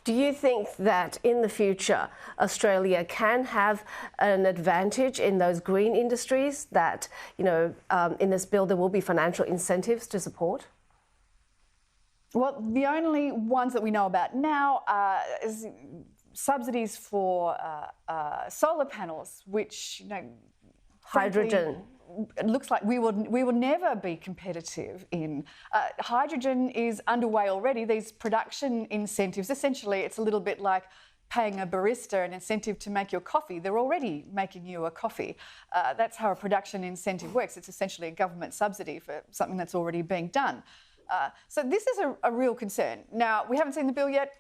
Do you think that in the future Australia can have an advantage in those green industries that, in this bill there will be financial incentives to support? Well, the only ones that we know about now is subsidies for solar panels, which, Hydrogen. Frankly, it looks like we will never be competitive in. Hydrogen is underway already. These production incentives, essentially, it's a little bit like paying a barista an incentive to make your coffee. They're already making you a coffee. That's how a production incentive works. It's essentially a government subsidy for something that's already being done. So this is a real concern. Now, we haven't seen the bill yet.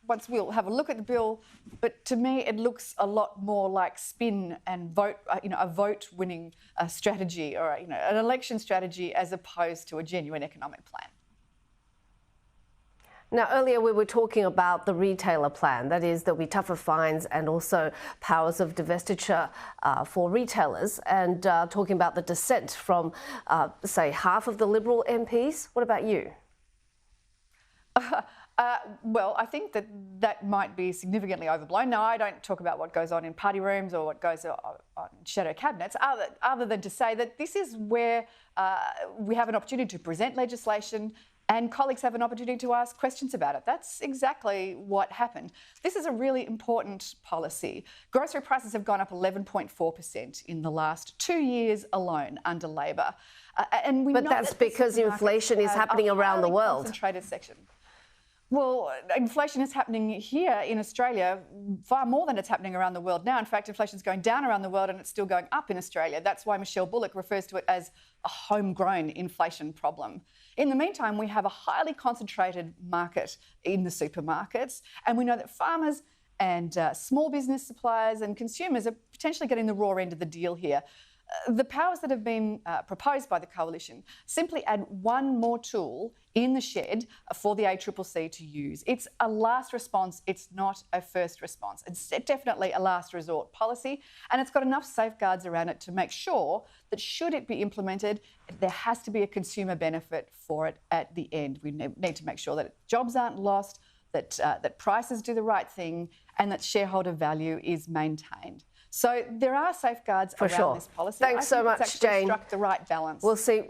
Once we'll have a look at the bill, but to me it looks a lot more like spin and vote, a vote-winning strategy or an election strategy as opposed to a genuine economic plan. Now, earlier we were talking about the retailer plan. That is, there'll be tougher fines and also powers of divestiture for retailers, and talking about the dissent from, say, half of the Liberal MPs. What about you? Well, I think that might be significantly overblown. Now, I don't talk about what goes on in party rooms or what goes on shadow cabinets, other than to say that this is where we have an opportunity to present legislation and colleagues have an opportunity to ask questions about it. That's exactly what happened. This is a really important policy. Grocery prices have gone up 11.4% in the last 2 years alone under Labor. But that's because inflation is happening around the world. Concentrated section. Well, inflation is happening here in Australia far more than it's happening around the world now. In fact, inflation is going down around the world and it's still going up in Australia. That's why Michele Bullock refers to it as a homegrown inflation problem. In the meantime, we have a highly concentrated market in the supermarkets, and we know that farmers and small business suppliers and consumers are potentially getting the raw end of the deal here. The powers that have been proposed by the coalition simply add one more tool in the shed for the ACCC to use. It's a last response, it's not a first response. It's definitely a last resort policy, and it's got enough safeguards around it to make sure that should it be implemented, there has to be a consumer benefit for it at the end. We need to make sure that jobs aren't lost, that prices do the right thing, and that shareholder value is maintained. So there are safeguards around this policy. Thanks so much, Jane. Struck the right balance. We'll see.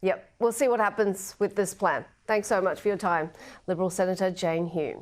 Yep, we'll see what happens with this plan. Thanks so much for your time, Liberal Senator Jane Hume.